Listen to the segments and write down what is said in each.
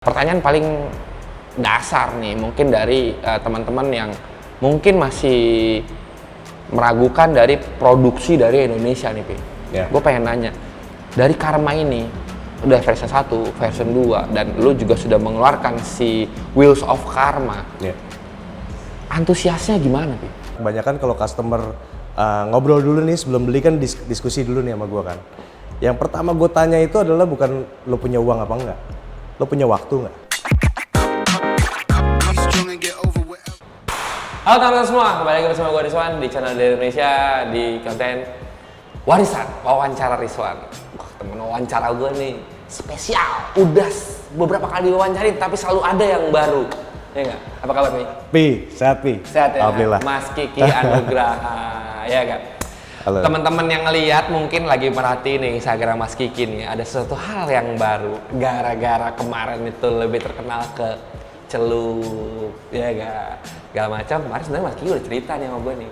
Pertanyaan paling dasar nih mungkin dari teman-teman yang mungkin masih meragukan dari produksi dari Indonesia nih, Pi. Yeah. Gue pengen nanya, dari Karma ini udah versi 1, versi 2, dan lu juga sudah mengeluarkan si Wheels of Karma. Yeah. Antusiasnya gimana, Pi? Kebanyakan kalau customer ngobrol dulu nih sebelum beli kan diskusi dulu nih sama gue kan. Yang pertama gue tanya itu adalah bukan lo punya uang apa enggak, lo punya waktu nggak? Halo teman-teman semua, kembali lagi bersama gue Rizwan di channel dari Indonesia di konten Warisan Wawancara Rizwan. Temen wawancara gue nih spesial, udah beberapa kali wawancarin tapi selalu ada yang baru. Ya nggak? Apa kabar nih? Pi, sehat Pi? Sehat ya? Alhamdulillah. Mas Kiki Anugraha, ya kan? Halo. Teman-teman yang ngeliat mungkin lagi perhatiin nih Instagram Mas Kiki nih, ada sesuatu hal yang baru gara-gara kemarin itu lebih terkenal ke celup, ya gak? Gak macam. Kemarin sebenarnya Mas Kiki udah cerita nih sama gue nih,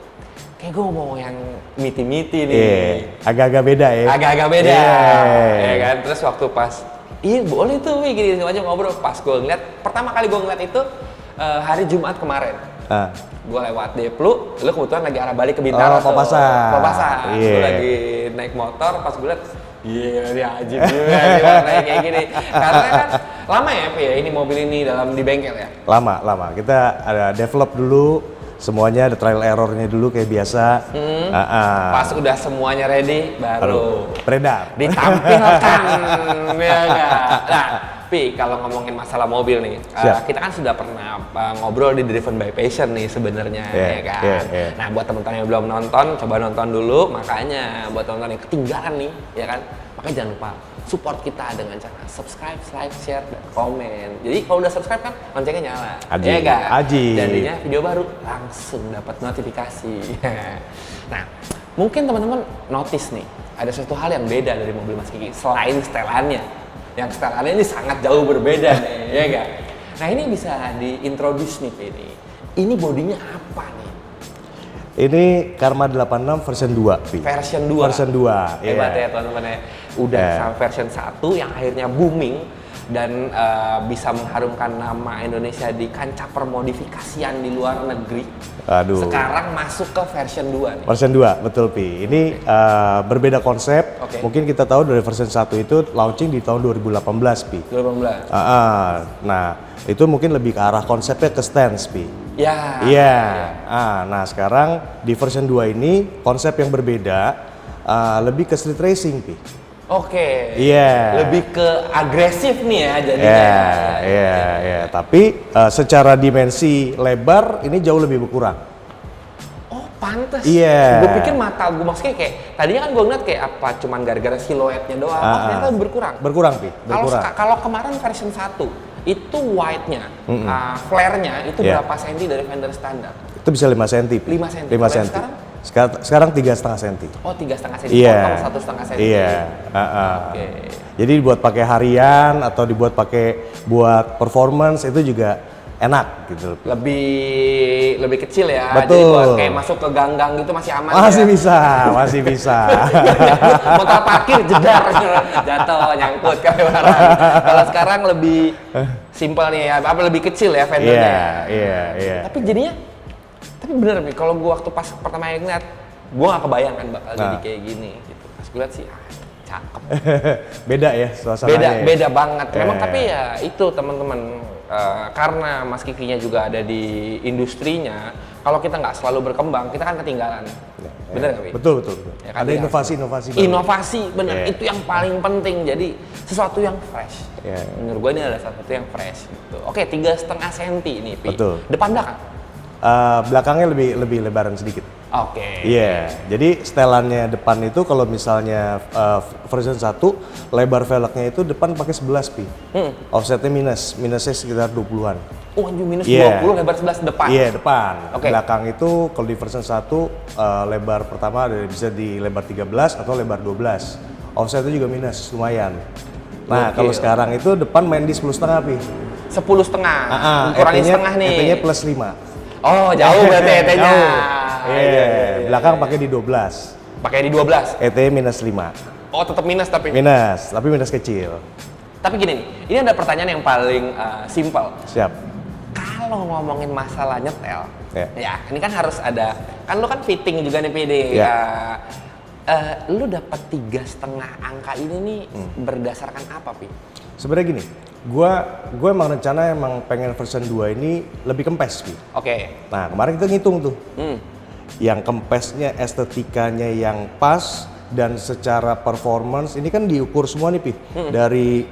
kayak gue mau yang miti-miti nih. Agak-agak beda ya? Agak-agak beda, ya kan? Terus waktu pas, iya boleh tuh Wi, gini aja ngobrol. Pas gue ngeliat, pertama kali gue ngeliat itu hari Jumat kemarin. Gue lewat Deplu, lu kebetulan lagi arah balik ke Bintaro. Papasan. Gue lagi naik motor, pas gue liat, ini ajib juga nih warnanya kayak gini. Karena kan lama ya, Pi, ya, ini mobil ini di bengkel ya? Lama. Kita ada develop dulu, semuanya ada trial errornya dulu kayak biasa. Pas udah semuanya ready, baru beredar. Ditampilkan, ya gak? Nah, Pi, kalau ngomongin masalah mobil nih, kita kan sudah pernah ngobrol di Driven by Passion nih sebenarnya, ya kan? Nah, buat teman-teman yang belum nonton, coba nonton dulu. Makanya buat teman-teman yang ketinggalan nih, ya kan? Makanya jangan lupa support kita dengan cara subscribe, like, share, dan komen. Jadi kalau udah subscribe kan loncengnya nyala, ya kan? Jadinya video baru langsung dapat notifikasi. Nah, mungkin teman-teman notice nih, ada satu hal yang beda dari mobil Mas Kiki selain setelannya. Yang setelannya ini sangat jauh berbeda nih, ya enggak? Nah, ini bisa diintroduce nih, Pi. Ini bodinya apa nih? Ini Karma 86 version 2, Pi. Version 2? Version 2, hebat ya teman-teman ya. Udah sampai version 1 yang akhirnya booming dan bisa mengharumkan nama Indonesia di kancah permodifikasian di luar negeri. Aduh. Sekarang masuk ke version 2 nih. Version 2, betul Pi. Ini berbeda konsep. Mungkin kita tahu dari version 1 itu launching di tahun 2018, Pi. 2018. Nah, itu mungkin lebih ke arah konsepnya ke stance, Pi. Ya. Iya. Nah, sekarang di version 2 ini konsep yang berbeda, lebih ke street racing, Pi. Oke. Iya. Lebih ke agresif nih ya jadinya. Iya. Tapi secara dimensi lebar ini jauh lebih berkurang. Oh, pantes. Iya. Gue pikir mata gue maksudnya kayak tadinya kan gue ngeliat kayak apa cuman gara-gara siluetnya doang. Ternyata berkurang. Berkurang, Pi. Kalau kemarin version 1 itu wide-nya, flare-nya itu berapa senti dari fender standar? Itu bisa 5 senti. 5 senti. 5 senti. Sekarang 3,5 senti. Oh, 3,5 senti. Iya. Potong 1,5 senti. Iya. Oke. Jadi dibuat pakai harian atau dibuat pakai buat performance itu juga enak gitu. Lebih kecil ya. Betul. Jadi buat kayak masuk ke gang-gang gitu masih aman. Masih ya? bisa. Motor parkir jedar jatuh nyangkut kelewaran. Kalau sekarang lebih simpel nih ya, apa lebih kecil ya fendernya. Iya. Tapi bener nih, kalau gue waktu pas pertama kali ngeliat, gue gak kebayang kan bakal jadi kayak gini gitu. Pas gue liat sih, cakep. Beda ya suasananya. Beda banget. Memang tapi ya itu teman-teman, karena Mas Kikinya juga ada di industrinya, kalau kita nggak selalu berkembang, kita kan ketinggalan. Bener nggak, Wi? Betul. Ya, kan ada inovasi baru. Inovasi, bener. Itu yang paling penting. Jadi sesuatu yang fresh. Menurut gue ini ada sesuatu yang fresh. Gitu. Oke, 3,5 senti nih, Pi. Betul. Depan belakang? Belakangnya lebih lebaran sedikit. Oke. Iya, jadi setelannya depan itu kalau misalnya version 1 lebar velgnya itu depan pakai 11 Pi. Offsetnya minusnya sekitar 20-an. Oh, minus 20 lebar 11 depan. Iya, depan. Okay. Belakang itu kalau di version 1 lebar pertama bisa di lebar 13 atau lebar 12. Offsetnya juga minus lumayan. Nah, kalau sekarang itu depan main di 10,5 Pi. 10,5. Kurangin setengah nih. ET-nya plus 5. Oh, jauh berarti ET-nya. Iya. Belakang pakai di 12. Pakai di 12. ET minus 5. Oh, tetap minus tapi. Minus, tapi minus kecil. Tapi gini nih, ini ada pertanyaan yang paling simpel. Siap. Kalau ngomongin masalah nyetel, ya ini kan harus ada, kan lu kan fitting juga nih PD. Lu dapat 3,5 angka ini nih berdasarkan apa, Pi? Sebenarnya gini, gue emang rencana emang pengen version 2 ini lebih kempes, Pi. Oke. Nah, kemarin kita ngitung tuh. Yang kempesnya, estetikanya yang pas, dan secara performance ini kan diukur semua nih, Pi. Dari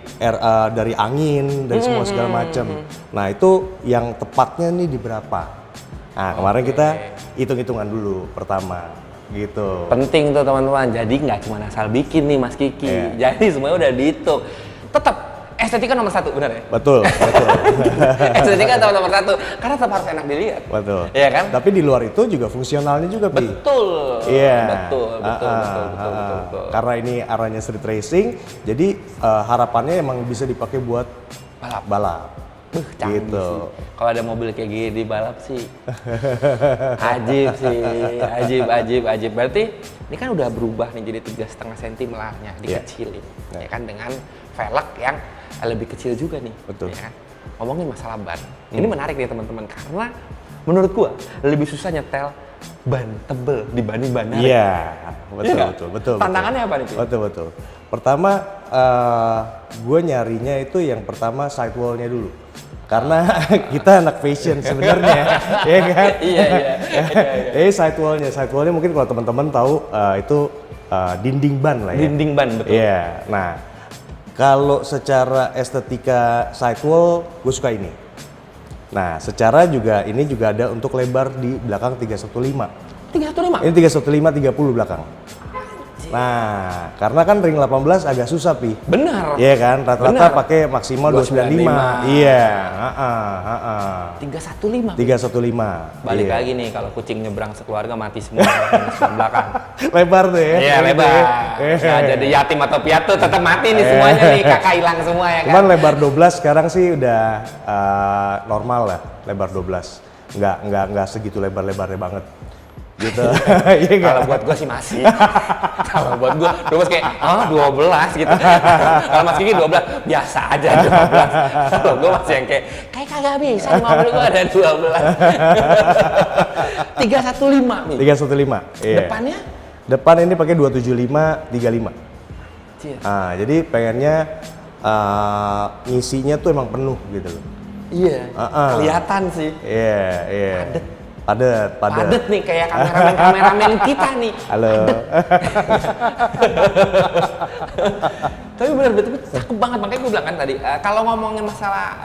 angin, dari semua segala macam. Nah, itu yang tepatnya nih di berapa? Nah, kemarin kita hitung-hitungan dulu pertama. Gitu. Penting tuh teman-teman, jadi nggak cuma asal bikin nih Mas Kiki, jadi semuanya udah dihitung. Tetap estetika nomor 1, benar ya? Betul. Estetika nomor 1, karena tetap harus enak dilihat. Betul. Iya kan? Tapi di luar itu juga fungsionalnya juga, Pi. Betul. Iya. Betul. Karena ini arahnya street racing, jadi harapannya emang bisa dipakai buat balap. Canggih gitu. Sih. Kalau ada mobil kayak gini di balap sih, ajib. Berarti ini kan udah berubah nih jadi 3,5 cm melarnya, dikecilin, ya kan, dengan velg yang lebih kecil juga nih. Betul. Ya kan? Ngomongin masalah ban, ini menarik nih teman-teman, karena menurut gua lebih susah nyetel ban tebel dibanding ban narik. Iya, betul. Tantangannya apa nih? Betul. Pertama, gue nyarinya itu yang pertama sidewall-nya dulu. Karena kita anak fashion sebenarnya, ya kan? Iya. Sidewall-nya mungkin kalau teman-teman tahu itu dinding ban lah ya. Dinding ban, betul. Iya. Nah, kalau secara estetika sidewall, gue suka ini. Nah, secara juga ini juga ada untuk lebar di belakang 315. 315? Ini 315 30 belakang. Nah, karena kan ring 18 agak susah, Pi. Benar. Iya kan, rata-rata pakai maksimal 295. Iya, 315. Balik lagi nih, kalau kucing nyebrang sekeluarga mati semua di belakang. Lebar tuh ya. Iya, lebar. Nah, jadi yatim atau piatu tetap mati nih semuanya nih, kakak hilang semua ya kan. Cuman lebar 12 sekarang sih udah normal lah, lebar 12. Enggak segitu lebar-lebarnya banget. Gitu. Kalau buat gue sih masih. Kalau buat gue 12 kayak 12 gitu. Kalau Mas Kiki 12 biasa aja 12. Kalau gue masih yang kayak kagak bisa di mobil gue ada 12. 315 nih. 315. Iya. Depannya? Depan ini pakai 275 35. Nah, jadi pengennya ngisinya tuh emang penuh gitu loh. Iya. Kelihatan sih. Iya. Padet nih kayak kameramen kita nih. Halo. Tapi benar-benar cakep banget, makanya gue bilang kan tadi kalau ngomongin masalah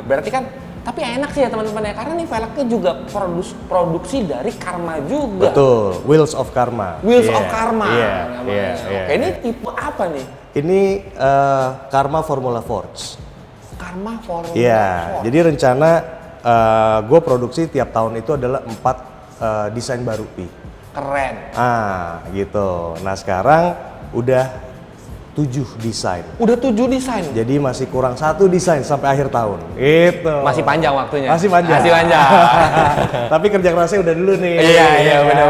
berarti kan, tapi enak sih ya teman-teman ya, karena nih velgnya juga produksi dari Karma juga. Betul, Wheels of Karma. Of Karma. Iya. Oke, ini tipe apa nih? Ini Karma Formula Forge. Karma Formula Forge. Iya, jadi rencana gue produksi tiap tahun itu adalah 4 desain baru, Pi. Keren. Gitu. Nah, sekarang udah 7 desain. Udah 7 desain? Jadi masih kurang 1 desain sampai akhir tahun. Gitu. Masih panjang waktunya? Masih panjang. Tapi kerja kerasnya udah dulu nih. Iya, benar.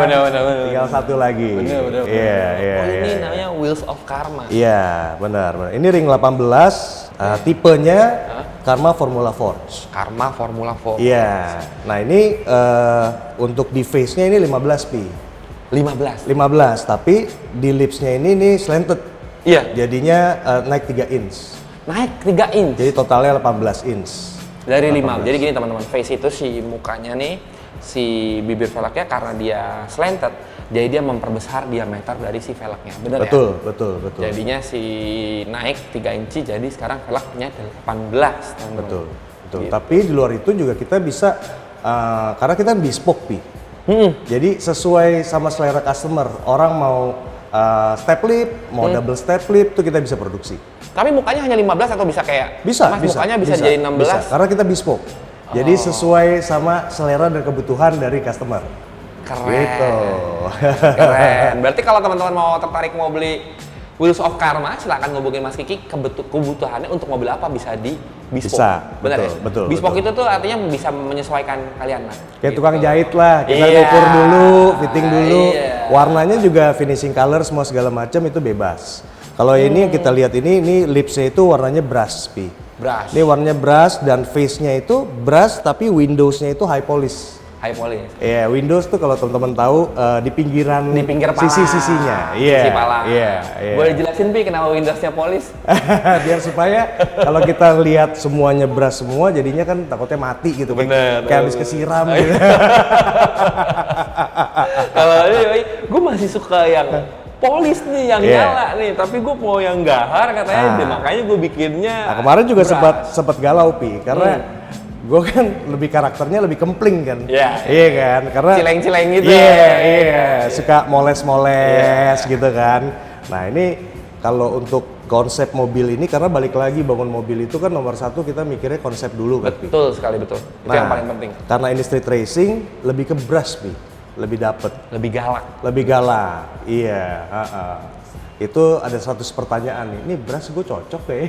Tinggal 1 lagi. Benar. Iya. Ini namanya Wheels of Karma. Iya, benar. Ini ring 18, tipenya Karma Formula Forge. Karma Formula Forge. Iya. Nah, ini untuk di face-nya ini 15 Pi. 15, tapi di lips-nya ini nih slanted. Iya. Jadinya naik 3 inch. Naik 3 inch. Jadi totalnya 18 inch. Dari 5. Jadi gini teman-teman, face itu si mukanya nih, si bibir velgnya karena dia slanted, jadi dia memperbesar diameter dari si velgnya. Benar ya? Betul. Jadinya si naik 3 inci, jadi sekarang velgnya 18. Betul. Gitu. Tapi di luar itu juga kita bisa, karena kita bespoke, Pi. Jadi sesuai sama selera customer, orang mau step lip, mau double step lip, itu kita bisa produksi. Tapi mukanya hanya 15 atau bisa kayak? Bisa. Mukanya bisa jadi 16? Bisa, karena kita bespoke. Jadi sesuai sama selera dan kebutuhan dari customer. Keren. Gitu. Keren. Berarti kalau teman-teman mau tertarik mau beli Wheels of Karma, silakan ngubungin Mas Kiki. Kebutuhannya untuk mobil apa bisa di bespoke. Bisa. Benar betul, ya? Bespoke itu tuh artinya bisa menyesuaikan kalian lah. Kayak tukang jahit lah, kita ukur dulu, fitting dulu. Warnanya juga finishing color semua segala macam itu bebas. Kalau ini yang kita lihat ini lipsnya itu warnanya brass, Pi. Brass. Ini warnanya brass dan face-nya itu brass tapi Windows-nya itu high polish. High polish. Iya, Windows tuh kalau teman-teman tahu di pinggir palang. sisi-sisinya. Iya. Sisi palang. Iya. Boleh jelasin Pi kenapa Windows-nya polish? Biar supaya kalau kita lihat semuanya brass semua jadinya kan takutnya mati gitu. Bener. Kayak habis kesiram gitu. Kalau ini gue masih suka yang polis nih, yang nyala nih, tapi gue mau yang gahar katanya, makanya gue bikinnya. Nah, kemarin juga sempat galau Pi, karena gue kan lebih karakternya lebih kempling kan. Iya kan, karena cileng-cileng gitu. Iya, suka moles-moles gitu kan. Nah ini kalau untuk konsep mobil ini, karena balik lagi bangun mobil itu kan nomor satu kita mikirnya konsep dulu kan. Betul sekali, betul. Itu yang paling penting. Karena ini street racing, lebih ke brass Pi, lebih dapet. Lebih galak. Lebih galak, iya. Itu ada 100 pertanyaan nih, ini brass gue cocok deh.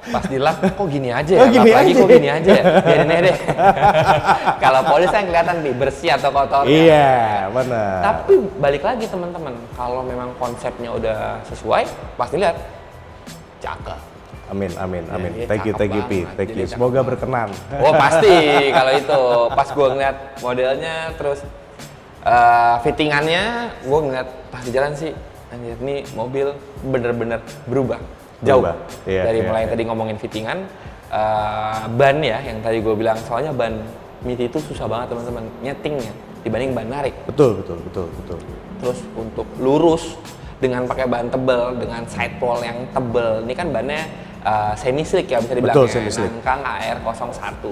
Pas dilap, kok gini aja ya? Kok gini aja ya? Biarin aja deh. Kalau polis kan kelihatan Pi, bersih atau kotor. Iya, benar. Tapi balik lagi teman-teman, kalau memang konsepnya udah sesuai, pasti lihat cakep. Amin. Ya, thank you Pi, thank you. Semoga berkenan. Oh pasti, kalau itu pas gue ngeliat modelnya, terus fittingannya, gue ngeliat pas di jalan sih, anjir nih mobil bener-bener berubah jauh. Dari mulai tadi ngomongin fittingan, ban ya, yang tadi gue bilang, soalnya ban MIT itu susah banget teman-teman nyetingnya dibanding ban narik. Betul. Terus untuk lurus dengan pakai ban tebel, dengan sidewall yang tebel, ini kan bannya semi slick ya bisa dibilang. Betul, semi slick. Nankang AR01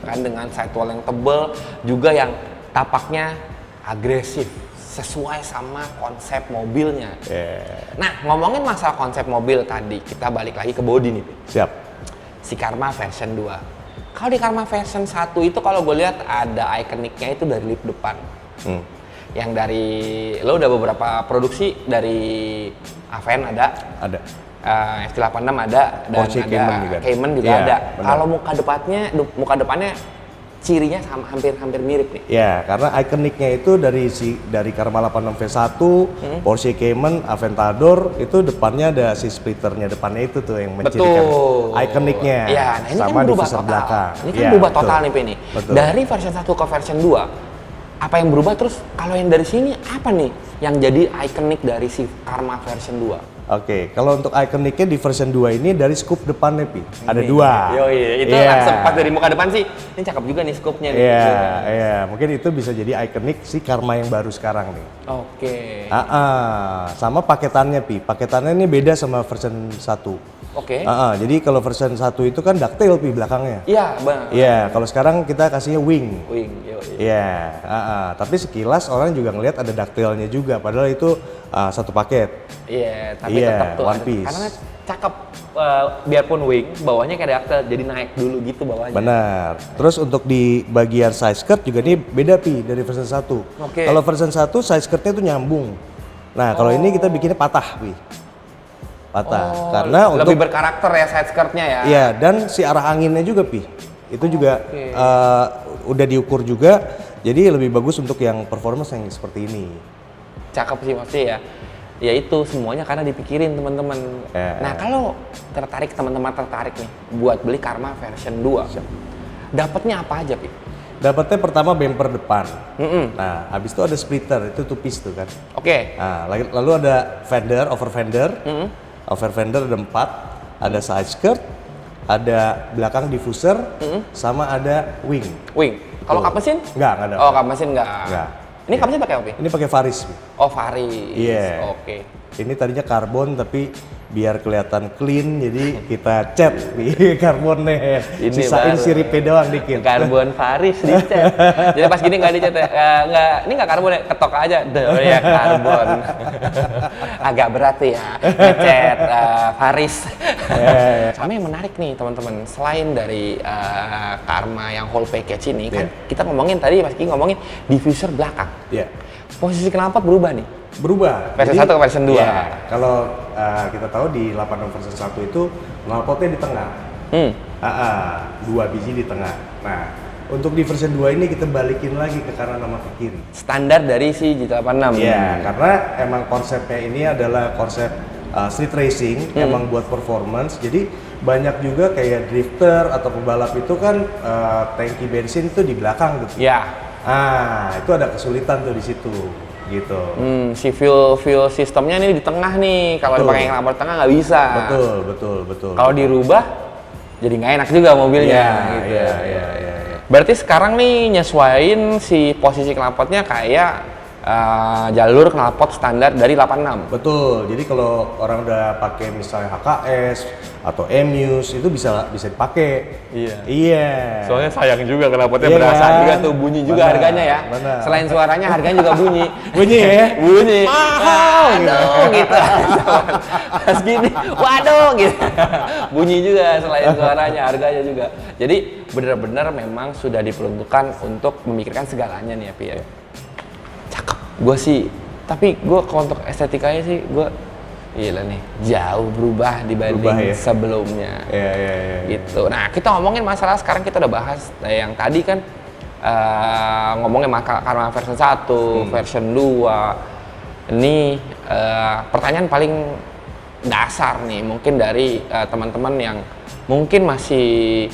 kan dengan sidewall yang tebel juga yang tapaknya agresif sesuai sama konsep mobilnya. Nah, ngomongin masalah konsep mobil tadi, kita balik lagi ke body nih. Siap. Si Karma version 2. Kalau di Karma version 1 itu kalau gue lihat ada ikoniknya itu dari lip depan. Yang dari lo udah beberapa produksi dari Aven ada. FT86 ada, dan Porsche ada Cayman juga ada. Kalau muka depannya cirinya sama hampir mirip nih. Ya, karena ikoniknya itu dari Karma 86 V1, Porsche Cayman, Aventador itu depannya ada si splitternya depannya itu tuh yang mencirikan ikoniknya. Ya, nah ini sama kan berubah diffuser total. belakang. Ini kan berubah total nih P ini. Dari version 1 ke version 2. Apa yang berubah, terus kalau yang dari sini apa nih yang jadi ikonik dari si Karma version 2? Oke, kalau untuk ikoniknya di version 2 ini dari scoop depannya Pi. Ada 2. Itu langsung pas dari muka depan sih. Ini cakep juga nih scoopnya nih. Iya. Mungkin itu bisa jadi ikonik si Karma yang baru sekarang nih. Oke. Sama paketannya Pi. Paketannya ini beda sama version 1. Oke. Jadi kalau version 1 itu kan ducktail Pi belakangnya. Iya, benar. Iya, kalau sekarang kita kasihnya wing. Iya. Tapi sekilas orang juga ngelihat ada ducktailnya juga, padahal itu satu paket. Iya, tapi tetap tuh one piece. Karena cakep, biarpun wing, bawahnya kayak ducktail, jadi naik dulu gitu bawahnya. Benar. Terus untuk di bagian side skirt juga ini beda Pi dari version 1. Kalau version 1 side skirtnya itu nyambung. Nah, kalau ini kita bikinnya patah Pi. Karena lebih berkarakter ya side skirtnya ya. Iya, dan si arah anginnya juga Pi. Itu juga udah diukur juga, jadi lebih bagus untuk yang performance yang seperti ini. Cakep sih pasti ya. Ya itu semuanya karena dipikirin teman-teman. Nah, kalau teman-teman tertarik nih buat beli Karma version 2. Dapatnya apa aja, Pi? Dapatnya pertama bumper depan. Nah, habis itu ada splitter, itu two piece tuh kan. Nah, lalu ada fender, over fender. Over fender ada 4, ada side skirt, ada belakang diffuser, sama ada wing. Kalau kap mesin? Enggak ada. Oh, kap mesin enggak. Ini kap mesin pakai apa? Ini pakai Varis. Oh, Varis. Iya. Oke. Ini tadinya karbon tapi biar kelihatan clean jadi kita cat karbonnya. Sisain siripnya doang dikit. Karbon Varis dicat. Jadi pas gini nggak dicat ya? Ini nggak karbon ya? Ketok aja. Ya karbon. Agak berat ya ngecat Varis. Sama yang menarik nih teman-teman, selain dari Karma yang whole package ini kan kita ngomongin tadi Mas Ki ngomongin diffuser belakang. Posisi knalpot berubah nih. Berubah. Version 1 ke version 2. Ya, kalau kita tahu di 86 version 1 itu knalpotnya di tengah. 2 biji di tengah. Nah, untuk di version 2 ini kita balikin lagi ke kanan sama ke kiri. Standar dari si G86. Iya, karena emang konsepnya ini adalah konsep street racing, emang buat performance. Jadi banyak juga kayak drifter atau pembalap itu kan tangki bensin tuh di belakang gitu. Ya. Itu ada kesulitan tuh di situ gitu. Si fuel sistemnya nih di tengah nih. Kalau dipakai yang knalpot tengah nggak bisa. Betul. Kalau dirubah jadi nggak enak juga mobilnya. Gitu. Iya. Berarti sekarang nih nyesuaiin si posisi knalpotnya kayak jalur knalpot standar dari 86. Betul. Jadi kalau orang udah pakai misalnya HKS atau Muse itu bisa dipakai. Iya. Soalnya sayang juga knalpotnya Iya berasa kan? juga tuh bunyi juga harganya ya. Benar. Selain suaranya harganya juga bunyi. Bunyi ya? Bunyi. Mahal Aduh gitu. Pas gini, waduh gitu. Bunyi juga selain suaranya, harganya juga. Jadi benar-benar memang sudah diperuntukkan untuk memikirkan segalanya nih ya, Pi. Gue sih, tapi gue kalau untuk estetikanya sih gue gila nih, jauh berubah dibanding sebelumnya. Iya. Gitu. Nah, kita ngomongin masalah sekarang kita udah bahas yang tadi kan ngomongin Karma version 1, version 2. Ini pertanyaan paling dasar nih, mungkin dari teman-teman yang mungkin masih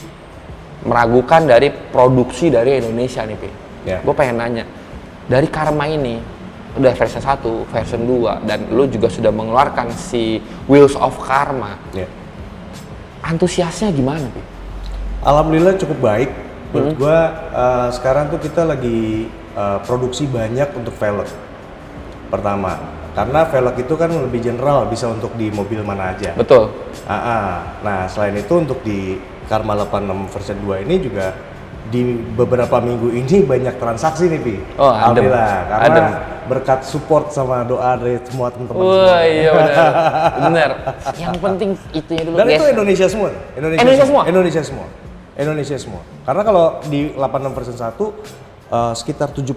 meragukan dari produksi dari Indonesia nih, Pi. Gue pengen nanya, dari Karma ini udah version 1, version 2, dan lu juga sudah mengeluarkan si Wheels of Karma. Antusiasnya gimana, Pi? Alhamdulillah cukup baik. Menurut gua sekarang tuh kita lagi produksi banyak untuk velg. Pertama, karena velg itu kan lebih general, bisa untuk di mobil mana aja. Betul. Nah, selain itu untuk di Karma 86 version 2 ini juga di beberapa minggu ini banyak transaksi nih, Pi. Alhamdulillah, karena berkat support sama doa dari semua teman-teman. Iya benar. Yang penting itunya dulu. Dan itu Indonesia semua. Indonesia semua. Karena kalau di 86 version 1 sekitar 70%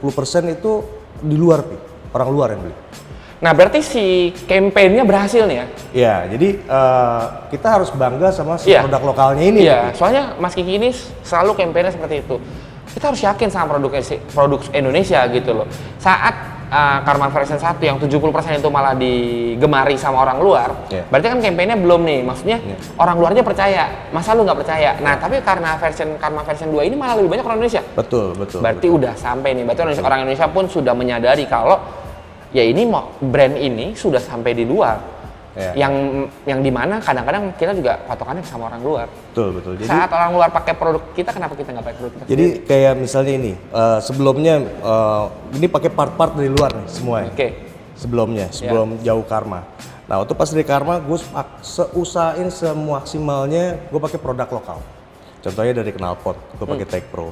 itu di luar, Pi. Orang luar yang beli. Nah, berarti si campaign-nya berhasil nih ya? Iya, jadi kita harus bangga sama si produk lokalnya ini. Iya, soalnya Mas Kiki ini selalu campaign-nya seperti itu. Kita harus yakin sama produk Indonesia gitu loh. Saat Karma version 1 yang 70% itu malah digemari sama orang luar, berarti kan campaign-nya belum nih. Maksudnya orang luarnya percaya, masa lu nggak percaya? Nah, tapi karena Karma version 2 ini malah lebih banyak orang Indonesia. Betul. Berarti udah sampai nih, berarti orang Indonesia pun sudah menyadari kalau ya ini brand ini sudah sampai di luar. Yang dimana kadang-kadang kita juga patokannya sama orang luar. Betul. Jadi, saat orang luar pakai produk kita, kenapa kita nggak pakai produk kita? Jadi kayak misalnya ini, sebelumnya ini pakai part-part dari luar nih semua. Sebelum jauh Karma. Nah, waktu pas dari Karma, gue seusahain semaksimalnya gue pakai produk lokal. Contohnya dari knalpot, gue pakai Tech Pro.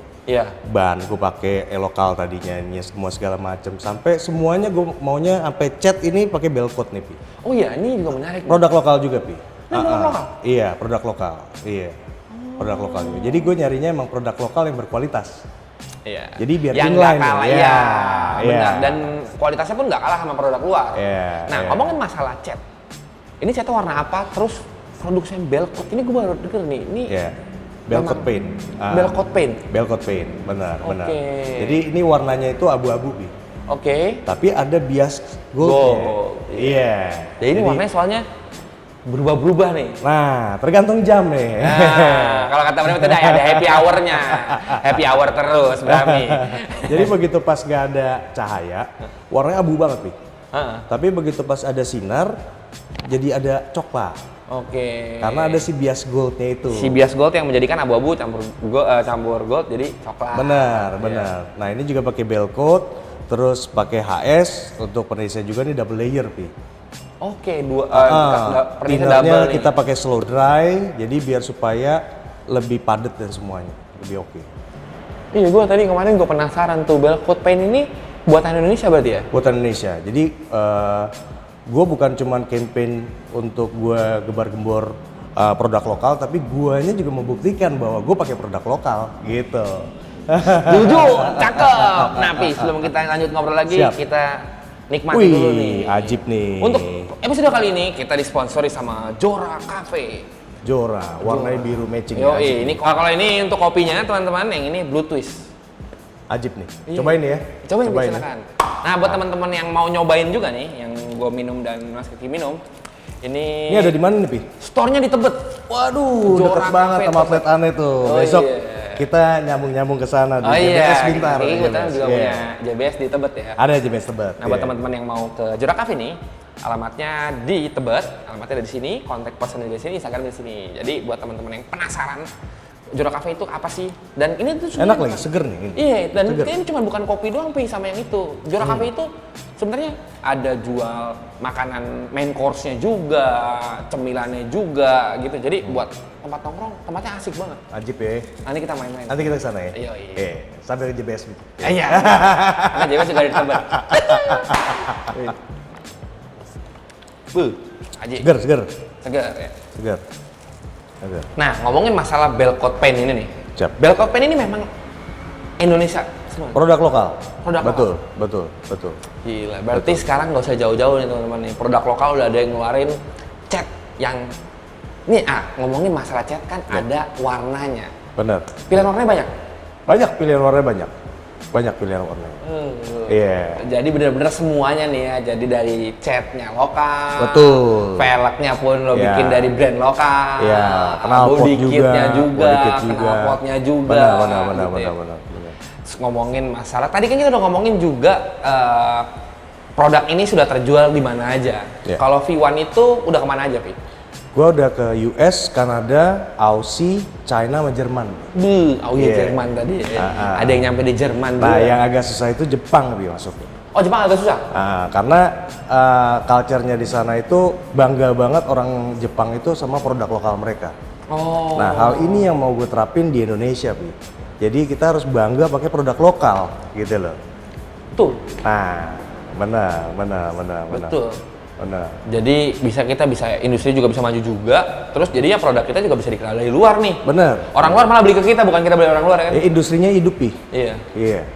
Ban, gue pakai lokal tadinya, ini semua segala macam. Sampai semuanya gue maunya sampai cat ini pakai Belcoat nih, Pi. Oh iya, ini juga menarik. Produk lokal juga, Pi. Produk lokal? Iya, produk lokal. Iya. Produk lokal juga. Jadi gue nyarinya emang produk lokal yang berkualitas. Iya. Jadi biar yang inline. Kalah, iya. Benar. Dan kualitasnya pun nggak kalah sama produk luar. Nah, ngomongin masalah cat. Ini catnya warna apa? Terus produksinya Belcoat. Ini gue baru denger nih. Ini Belcoat paint. Belcoat paint, benar. Jadi ini warnanya itu abu-abu, Bi. Tapi ada bias gold. Iya. Jadi ini warnanya soalnya berubah-berubah nih. Nah, tergantung jam nih. Nah, kalau kata mereka tadi ada happy hour-nya. Happy hour terus, Brami. Jadi begitu pas gak ada cahaya, warnanya abu banget, Bi. Tapi begitu pas ada sinar, jadi ada coklat. Karena ada si bias goldnya itu. Si bias gold yang menjadikan abu-abu campur gold jadi coklat. Benar. Nah, ini juga pakai Belcoat, terus pakai HS untuk perisai juga nih double layer, Pi. Thinnernya kita pakai slow dry, jadi biar supaya lebih padat dan semuanya lebih oke. Iya, gue tadi kemarin gue penasaran tuh Belcoat paint ini buatan Indonesia berarti ya? Buatan Indonesia. Jadi gue bukan cuman campaign untuk gue gebar-gembor produk lokal, tapi guanya juga membuktikan bahwa gue pakai produk lokal gitu. Jujur, cakep. Nah, Pi, sebelum kita lanjut ngobrol lagi, kita nikmati dulu nih. Ajib nih. Untuk episode kali ini kita disponsori sama Jora Cafe. Jora, warnanya biru matching. Ini kalau ini untuk kopinya teman-teman, yang ini Blue Twist. Ajib nih. Cobain nih ya. Cobain silakan. Nah, buat teman-teman yang mau nyobain juga nih, yang gue minum dan Mas Kiki minum, Ini ada di mana nih, Pi? Store-nya di Tebet. Waduh, deket banget sama Outlet Aneh tuh. Besok kita nyambung ke sana di JBS Bintar. Iya, kita juga punya JBS di Tebet ya. Ada JBS Tebet. Nah, buat teman-teman yang mau ke Jura Cafe nih, alamatnya di Tebet, alamatnya ada di sini, kontak personnya di sini, Instagram di sini. Jadi buat teman-teman yang penasaran Jura Cafe itu apa sih? Dan ini tuh enak lagi, seger nih. Iya, dan ini cuma bukan kopi doang, Pi, sama yang itu. Jura Cafe itu sebenarnya ada jual makanan main course-nya juga, cemilannya juga gitu. Jadi buat tempat nongkrong, tempatnya asik banget. Ajib ya. Nanti kita main-main. Nanti kita ke sana ya? Iya. Sambil ke JBS. Iya. Karena JBS juga ada di Tebet. Aji. Seger ya. Seger. Nah, ngomongin masalah Belcoat Paint ini nih. Siap. Belcoat Paint ini memang Indonesia semua. Produk lokal. Lokal. Betul. Gila, berarti sekarang nggak usah jauh-jauh nih teman-teman nih. Produk lokal udah ada yang ngeluarin cat yang nih ngomongin masalah cat kan ada warnanya. Bener. Pilihan warnanya banyak. Banyak pilihan warnanya. Iya. Jadi benar-benar semuanya nih ya. Jadi dari catnya lokal. Betul. Velgnya pun lo bikin dari brand lokal. Iya. Knalpot juga. Knalpotnya juga. Benar. Ngomongin masalah. Tadi kan kita udah ngomongin juga produk ini sudah terjual di mana aja. Yeah. Kalau V1 itu udah kemana aja, Pi? Gua udah ke US, Kanada, Aussie, China, sama Jerman. Jerman tadi. Ada yang nyampe di Jerman juga. Nah, yang agak susah itu Jepang lebih masuknya. Oh, Jepang agak susah? Karena culture-nya di sana itu bangga banget orang Jepang itu sama produk lokal mereka. Oh. Nah, hal ini yang mau gue terapin di Indonesia, Pi. Jadi kita harus bangga pakai produk lokal, gitu loh. Betul. Nah, benar. Betul. Benar. Jadi kita bisa industri juga bisa maju juga. Terus jadinya produk kita juga bisa dikenal dari luar nih. Benar. Orang luar malah beli ke kita, bukan kita beli orang luar kan? Industrinya hidup, Pi. Iya.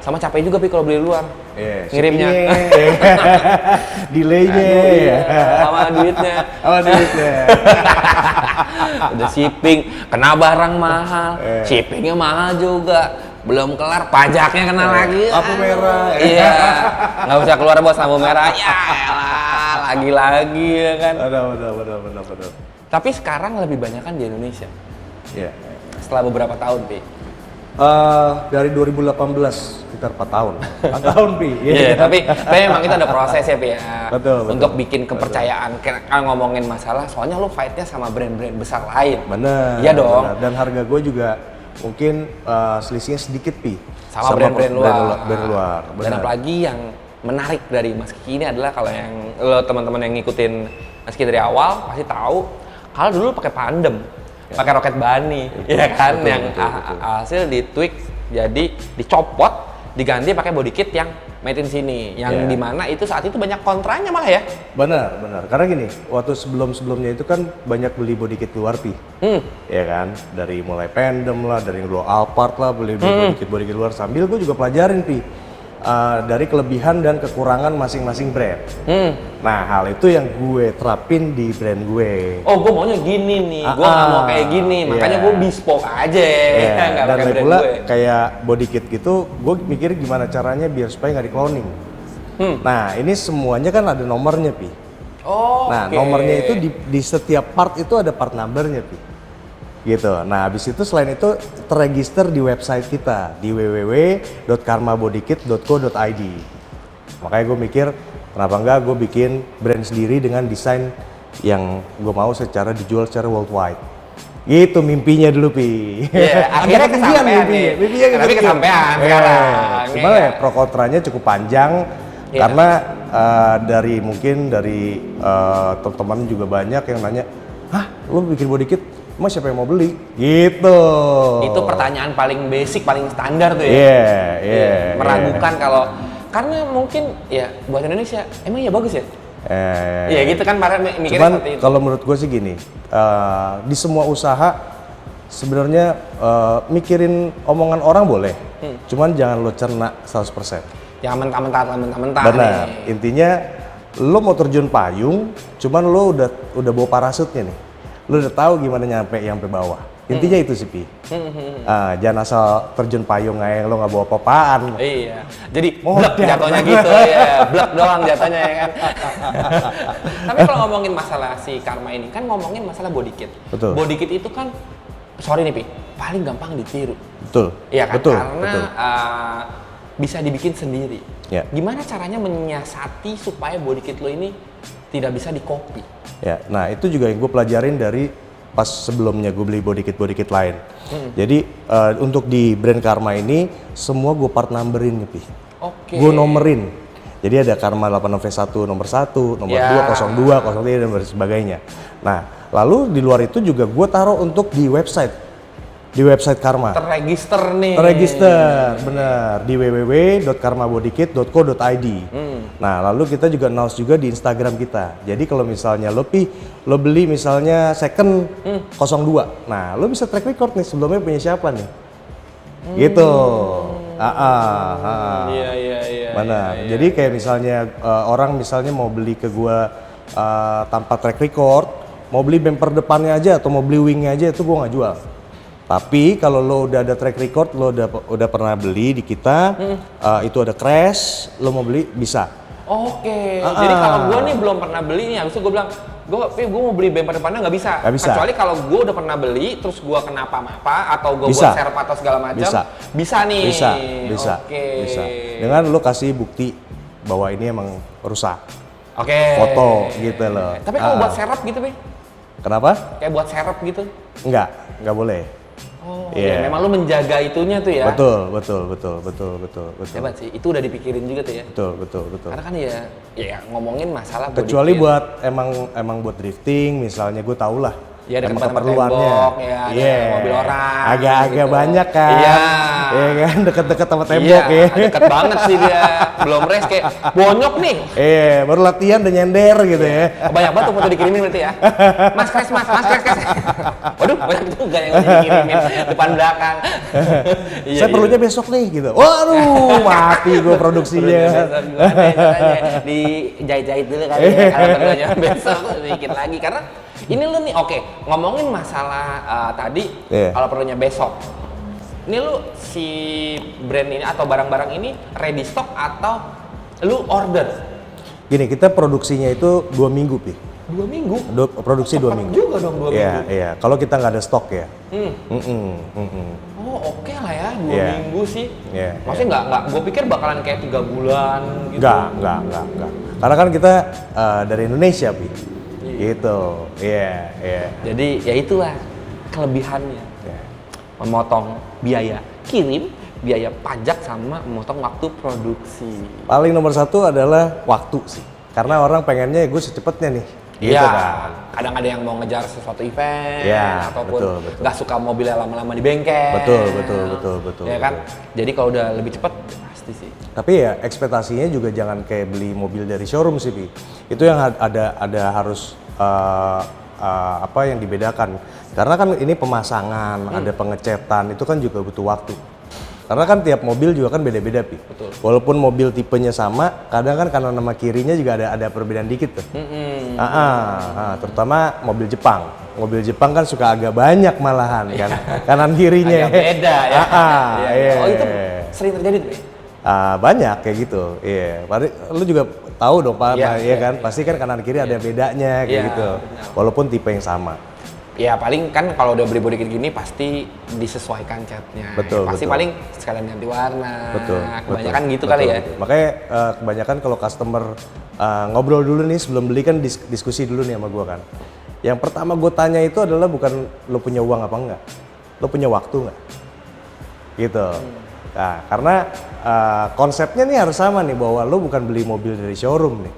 Sama capek juga, Pi, kalau beli luar. Iya. Ngirimnya. Delay-nya. Sama duitnya. Udah shipping, kena barang mahal, shippingnya mahal juga. Belum kelar, pajaknya kena lagi. Lampu merah. Iya. Nggak usah keluar bos, lampu merah. Ya elah, lagi-lagi ya kan. Benar. Tapi sekarang lebih banyak kan di Indonesia. Iya. Setelah beberapa tahun, Pi. Dari 2018, sekitar 4 tahun. 4 tahun, Pi. Iya, tapi memang itu ada proses ya, Pi ya. Betul. Untuk bikin kepercayaan. Kalau ngomongin masalah, soalnya lo fight-nya sama brand-brand besar lain. Bener. Iya dong. Bener. Dan harga gue juga mungkin selisihnya sedikit, Pi. Sama brand-brand luar. Bener. Dan apalagi yang menarik dari Mas Kiki ini adalah kalau yang lo teman-teman yang ngikutin Mas Kiki dari awal pasti tahu kalau dulu pakai Pandem, pakai Rocket Bunny, ya kan, hasil di tweak jadi dicopot, diganti pakai body kit yang made in sini, yang dimana itu saat itu banyak kontranya malah ya. Benar. Karena gini, waktu sebelumnya itu kan banyak beli body kit luar, Pi. Ya kan, dari mulai Pandem lah, dari dulu Alphard lah, beli body kit luar. Sambil gue juga pelajarin, Pi. Dari kelebihan dan kekurangan masing-masing brand. Nah, hal itu yang gue terapin di brand gue. Oh, gue maunya gini nih, gue nggak mau kayak gini, makanya gue bespoke aja. Dan lagi pula kayak body kit gitu, gue mikir gimana caranya biar supaya nggak di-cloning. Nah, ini semuanya kan ada nomornya, Pi. Nomornya itu di setiap part itu ada part numbernya, Pi. Gitu. Nah, habis itu selain itu terregister di website kita di www.karmabodykit.co.id. Makanya gue mikir kenapa enggak gue bikin brand sendiri dengan desain yang gue mau dijual secara worldwide. Gitu mimpinya dulu, Pi. Akhirnya kesampean mimpinya. Tapi kesampean sekarang. Cuma ya pro kontranya cukup panjang karena dari teman-teman juga banyak yang nanya, "Hah, lu bikin body kit? Emang siapa yang mau beli?" Gitu. Itu pertanyaan paling basic, paling standar tuh ya. Meragukan kalau karena mungkin ya buat Indonesia emang ya bagus ya. Iya gitu kan, para mikirnya seperti itu. Kalau menurut gue sih gini, di semua usaha sebenarnya mikirin omongan orang boleh, cuman jangan lo cerna 100%. Jangan mentah-mentah. Benar. Intinya lo mau terjun payung, cuman lo udah bawa parasutnya nih. Lo udah tahu gimana nyampe bawah. Intinya itu sih, Pi. Jangan asal terjun payung aja, lo nggak bawa apa-apaan. Iya, jadi blek jatuhnya gitu ya, blek doang jatuhnya ya kan. Tapi kalau ngomongin masalah si Karma ini, kan ngomongin masalah body kit. Betul. Body kit itu kan, sorry nih Pi, paling gampang ditiru. Betul. Iya kan, betul. karena betul. Bisa dibikin sendiri. Ya. Gimana caranya menyiasati supaya body kit lo ini tidak bisa di-copy? Ya, nah itu juga yang gue pelajarin dari pas sebelumnya gue beli body kit lain. Jadi untuk di brand Karma ini semua gue part numberin nih, Pi. Oke. Gue nomerin. Jadi ada Karma 86V1 nomor 1, nomor 2, 02, 03 dan sebagainya. Nah, lalu di luar itu juga gue taruh untuk di website Karma. Terregister nih. Terregister, bener, di www.karmabodykit.co.id. Nah, lalu kita juga announce juga di Instagram kita. Jadi kalau misalnya lo beli misalnya second 02. Nah, lo bisa track record nih sebelumnya punya siapa nih. Gitu. Iya. Benar. Jadi kayak misalnya orang misalnya mau beli ke gua tanpa track record, mau beli bumper depannya aja atau mau beli wingnya aja itu gua nggak jual. Tapi kalau lo udah ada track record, lo udah pernah beli di kita, itu ada crash, lo mau beli bisa. Oke. Jadi kalau gue nih belum pernah beli nih, habis itu gue bilang, gue mau beli bumper depannya nggak bisa. Kecuali kalau gue udah pernah beli, terus gue kenapa-napa atau gue buat serep atau segala macam, bisa nih. Bisa. Dengan lo kasih bukti bahwa ini emang rusak. Oke. Foto gitu loh. Tapi kalau buat serep gitu, Be? Kenapa? Kayak buat serep gitu? Nggak boleh. Oh, yeah. Memang lu menjaga itunya tuh ya? Betul. Hebat sih, itu udah dipikirin juga tuh ya? Betul. Karena kan ya ngomongin masalah kecuali buat emang buat drifting, misalnya gue tau lah. Ya, emang dekat keperluannya. Mobil orang. Agak-agak gitu. banyak kan? Iya kan, deket-deket sama tembok ya. Deket banget sih dia. Belum race kayak bonyok nih. Baru latihan udah nyender gitu ya. Banyak banget tuh foto dikirimin berarti ya. Mas crash. Waduh, banyak juga yang udah dikirimin depan belakang. Saya perlunya besok nih gitu. Waduh, mati gue produksinya. Dijahit-jahit dulu kali ya. Kalau perlunya besok sedikit lagi karena ini lu nih, oke, ngomongin masalah tadi, kalau perlunya besok. Ini lu si brand ini atau barang-barang ini ready stock atau lu order? Gini, kita produksinya itu 2 minggu, Pi. 2 minggu? Produksi 2 minggu. Juga dong 2 minggu? Iya. Kalau kita nggak ada stok ya. Oh, oke lah ya, 2 minggu sih. Maksudnya nggak, gue pikir bakalan kayak 3 bulan gitu. Nggak. Karena kan kita dari Indonesia, Pi. Gitu, iya. Jadi ya itulah kelebihannya, memotong biaya kirim, biaya pajak sama memotong waktu produksi. Paling nomor 1 adalah waktu sih, karena orang pengennya gue secepatnya nih. Iya. Kan. Kadang ada yang mau ngejar sesuatu event, ataupun nggak suka mobilnya lama-lama di bengkel. Betul. Ya kan. Jadi kalau udah lebih cepat pasti sih. Tapi ya ekspektasinya juga jangan kayak beli mobil dari showroom sih, Pi. Itu yang ada harus apa yang dibedakan. Karena kan ini pemasangan, ada pengecetan, itu kan juga butuh waktu. Karena kan tiap mobil juga kan beda-beda, Pi. Betul. Walaupun mobil tipenya sama, kadang kan kanan sama kirinya juga ada perbedaan dikit tuh. Terutama mobil Jepang. Mobil Jepang kan suka agak banyak malahan kan, kanan kirinya. Agak beda ya. Oh itu sering terjadi tuh. Banyak kayak gitu, Lu juga tahu dong, Pak, kan? Pasti kan kanan kiri ada bedanya kayak gitu. Benar. Walaupun tipe yang sama. Ya paling kan kalau udah beli body kit gini pasti disesuaikan catnya. Pasti paling sekalian ganti warna. Kebanyakan gitu kali ya. Makanya kebanyakan kalau customer ngobrol dulu nih sebelum beli kan diskusi dulu nih sama gua kan. Yang pertama gue tanya itu adalah bukan lo punya uang apa enggak, lo punya waktu nggak? Gitu. Nah, karena konsepnya nih harus sama nih, bahwa lo bukan beli mobil dari showroom nih,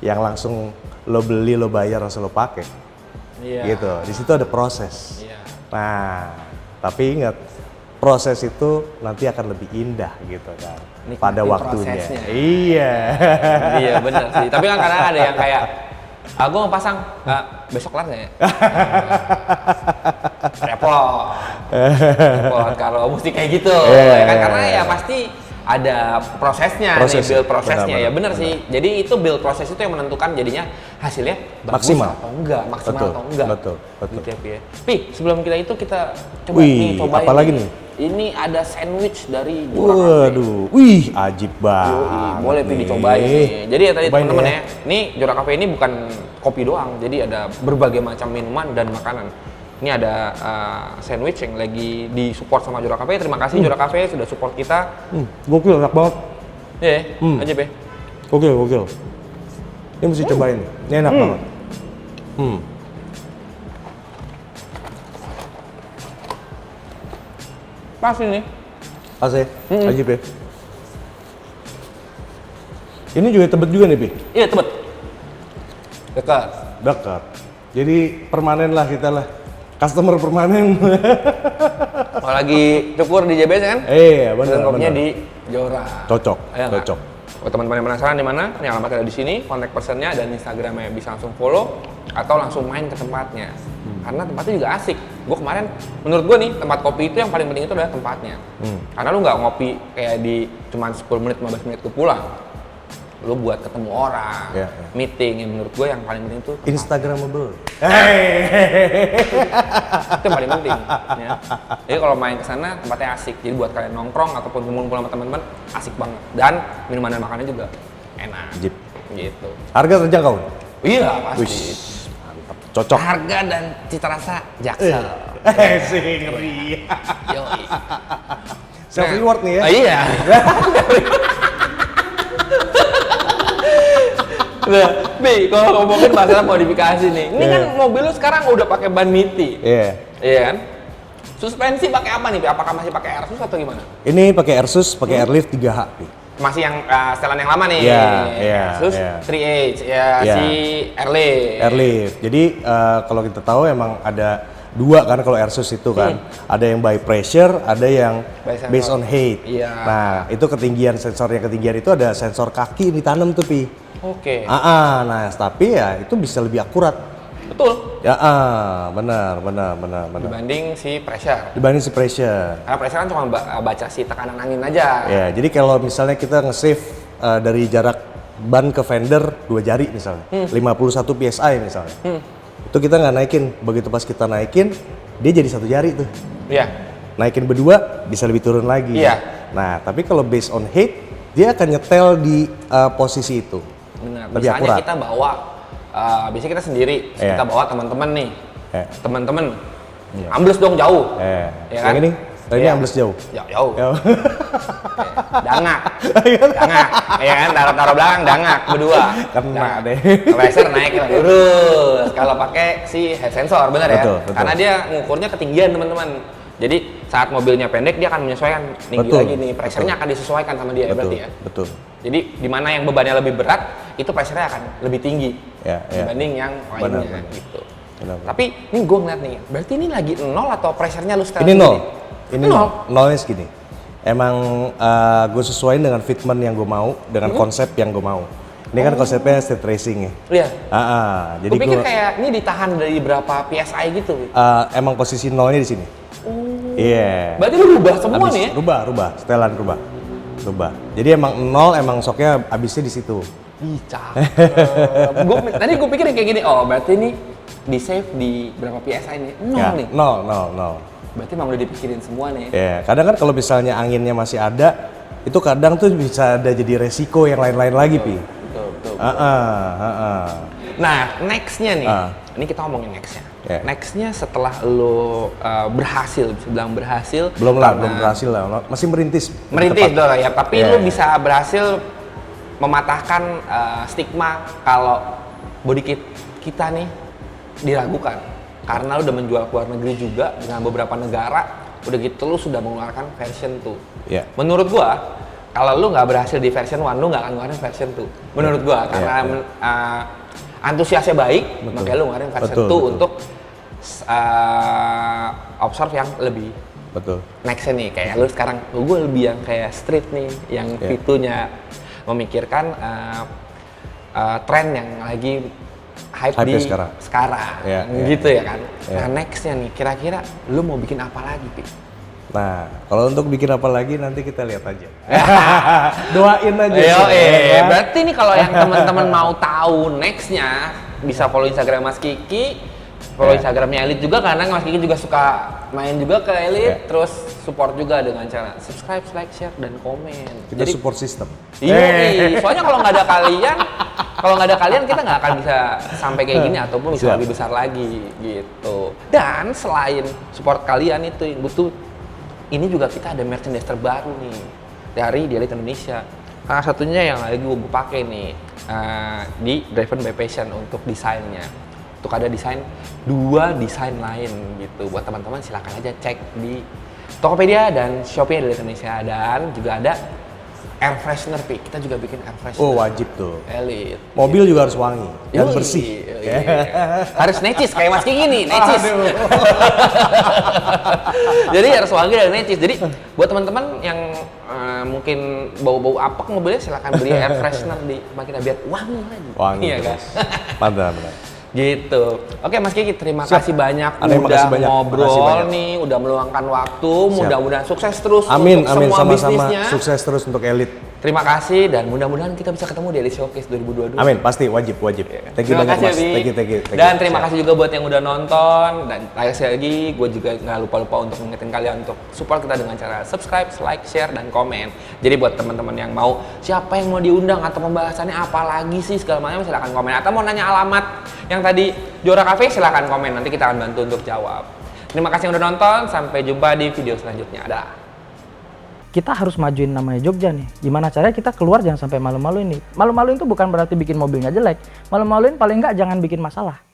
yang langsung lo beli, lo bayar, langsung lo pakai. Gitu. Di situ ada proses. Nah, tapi ingat, proses itu nanti akan lebih indah gitu kan. Nikmati pada waktunya. Prosesnya. Iya, benar sih. Tapi kan kadang ada yang kayak, gue mau pasang, besok kelar nggak ya? Repot kalau mesti kayak gitu, ya kan? Karena ya pasti ada prosesnya nih, build prosesnya ya bener sih. Jadi itu build proses itu yang menentukan jadinya hasilnya bagus atau enggak, maksimal atau enggak. Betul. Gitu ya, Pi. Pi, sebelum kita coba cobain. Apa lagi nih? Ini ada sandwich dari Jura Cafe. Ajib banget. Boleh Pi dicobain nih. Jadi ya tadi teman-teman ya, ini Jura Cafe ini bukan kopi doang, jadi ada berbagai macam minuman dan makanan. Ini ada sandwich yang lagi disupport sama Jura Cafe. Terima kasih Jura Cafe sudah support kita. Gokil, enak banget. Iya, aja Be. Gokil. Ini mesti cobain. Ini enak banget. Pas ini. Pas ya? Ajib ya. Ini juga tebet juga nih, Pi? Iya, tebet. Dekat. Jadi permanen lah kita lah. Customer permanen. Kalau lagi cukur di JBS kan? Iya, benar. Kopinya di Jora. Cocok. Buat teman-teman yang penasaran di mana, ini alamatnya ada di sini, kontak personnya dan Instagramnya bisa langsung follow atau langsung main ke tempatnya. Karena tempatnya juga asik. Gue kemarin, menurut gue nih, tempat kopi itu yang paling penting itu adalah tempatnya. Karena lu nggak ngopi kayak di cuman 10 menit, 15 menit lu pulang. Lu buat ketemu orang, meeting, yang menurut gue yang paling penting itu Instagramable. Itu yang paling penting. Ya. Jadi kalau main ke sana tempatnya asik. Jadi buat kalian nongkrong ataupun ngumpul sama teman-teman asik banget. Dan minuman dan makanannya juga enak. Ajib. Gitu. Harga terjangkau? Iya pasti. Mantap. Cocok. Harga dan cita rasa Jaksel. Sih ngeri. Yoi. Self reward nih ya. Iya. Nah, Bi, kalau ngomongin masalah modifikasi nih, ini kan mobil lu sekarang udah pakai ban MITI. Iya kan? Suspensi pakai apa nih, Bi? Apakah masih pakai Airsus atau gimana? Ini pakai Airsus, pakai Airlift 3H, Bi. Masih yang setelan yang lama nih. Airsus 3H, si Airlift. Jadi kalau kita tahu emang ada dua kan kalau Airsus itu kan. Ada yang by pressure, ada yang based on height. Nah, itu ketinggian ketinggian itu ada sensor kaki yang ditanam tuh, Pi. Oke. Nah, tapi ya itu bisa lebih akurat. Betul. Ya, benar. Dibanding si pressure. Karena pressure kan cuma baca si tekanan angin aja. Ya, jadi kalau misalnya kita nge-save dari jarak ban ke fender 2 jari misalnya, 51 PSI misalnya. Itu kita nggak naikin, begitu pas kita naikin, dia jadi 1 jari tuh. Iya. Naikin berdua, bisa lebih turun lagi. Iya. Nah, tapi kalau based on height, dia akan nyetel di posisi itu. Benar. Lebih Misalnya akurat. kita bawa, biasanya kita sendiri, kita bawa teman-teman nih, teman-teman, ambles dong jauh, ya kan? Yang ini, ini ambles jauh. Jauh. Dangak, ya kan? Taruh belakang, dangak berdua. Kena deh. Laser naik lurus. Kalau pakai si head sensor, benar ya? Betul. Karena dia ngukurnya ketinggian teman-teman. Jadi saat mobilnya pendek dia akan menyesuaikan tinggi lagi nih, pressure-nya akan disesuaikan sama dia berarti ya. Betul. Jadi di mana yang bebannya lebih berat, itu pressure-nya akan lebih tinggi dibanding yang lainnya gitu. Tapi ini gue ngeliat nih, berarti ini lagi 0 atau pressure-nya lu setel? Ini 0. Ini 0. Nolnya segini. Emang gue sesuaiin dengan fitment yang gue mau, dengan konsep yang gue mau. Ini kan konsepnya street racing ya. Iya. Jadi gue pikir kayak ini ditahan dari berapa PSI gitu. Emang posisi 0-nya di sini. Iya. Berarti lu rubah semua nih ya? Rubah, setelan rubah. Jadi emang 0 emang soknya abisnya di situ. Ih, cakep. Tadi gue pikir kayak gini, oh berarti ini di save di berapa PSI nih? 0 nih. 0. Berarti emang udah dipikirin semua nih. Iya, kadang kan kalau misalnya anginnya masih ada, itu kadang tuh bisa ada jadi resiko yang lain-lain lagi, Pi. Betul. Nah, next-nya nih. Ini kita ngomongin next-nya. Next-nya setelah lo berhasil, bisa bilang berhasil. Belum berhasil lah. Masih merintis. Merintis doang ya, tapi lo bisa berhasil mematahkan stigma kalau body kit kita nih diragukan. Karena lo udah menjual ke luar negeri juga dengan beberapa negara, udah gitu lo sudah mengeluarkan version 2. Menurut gua, kalau lu nggak berhasil di version 1, lu nggak akan ngeluarin version 2. Menurut gua, karena antusiasnya baik, makanya lu ngeluarin version 2 untuk observe yang lebih next nih. Kayak lu sekarang, gue lebih yang kayak street nih, yang fitunya memikirkan tren yang lagi hype di sekarang. Gitu ya kan. Nah nextnya nih, kira-kira lu mau bikin apa lagi, Pi? Nah, kalau untuk bikin apa lagi nanti kita lihat aja. Doain aja. Berarti nih kalau yang teman-teman mau tahu nextnya bisa follow Instagram Mas Kiki, follow Instagramnya Elite juga karena Mas Kiki juga suka main juga ke Elite, terus support juga dengan cara subscribe, like, share, dan komen. Kita Jadi support system. Iya, soalnya kalau nggak ada kalian kita nggak akan bisa sampai kayak gini ataupun bisa lebih besar lagi gitu. Dan selain support kalian itu yang butuh, ini juga kita ada merchandise terbaru nih dari Elite Indonesia. Salah satunya yang lagi gue pakai nih di Driven by Passion untuk desainnya. Untuk ada dua desain lain gitu. Buat teman-teman silakan aja cek di Tokopedia dan Shopee Elite Indonesia, dan juga ada air freshener, Pi. Kita juga bikin air freshener. Oh, wajib tuh. Elite. Mobil juga harus wangi dan bersih. Harus necis kayak Mas Kiki nih, necis. Jadi harus wangi dan necis. Jadi buat teman-teman yang mungkin bau-bau apek mobilnya, silakan beli air freshener di Makina biar wangi lagi. Wangi. Iya kan? Mantap. Gitu. Oke Mas Kiki, terima kasih banyak ngobrol nih, udah meluangkan waktu. Mudah-mudahan sukses terus untuk semua bisnisnya. Sukses terus untuk Elite. Terima kasih dan mudah-mudahan kita bisa ketemu di Elite Showcase 2022. Amin, pasti wajib. Thank you banyak Mas. Thank you. Dan terima kasih juga buat yang udah nonton, dan sekali lagi gue juga nggak lupa untuk mengingetin kalian untuk support kita dengan cara subscribe, like, share, dan komen. Jadi buat teman-teman yang mau siapa yang mau diundang atau pembahasannya apa lagi sih segala macam, silahkan komen, atau mau nanya alamat yang tadi Jora Cafe, silahkan komen, nanti kita akan bantu untuk jawab. Terima kasih yang udah nonton, sampai jumpa di video selanjutnya. Kita harus majuin namanya Jogja nih. Gimana caranya kita keluar jangan sampai malu-maluin nih. Malu-maluin itu bukan berarti bikin mobilnya jelek. Malu-maluin paling nggak jangan bikin masalah.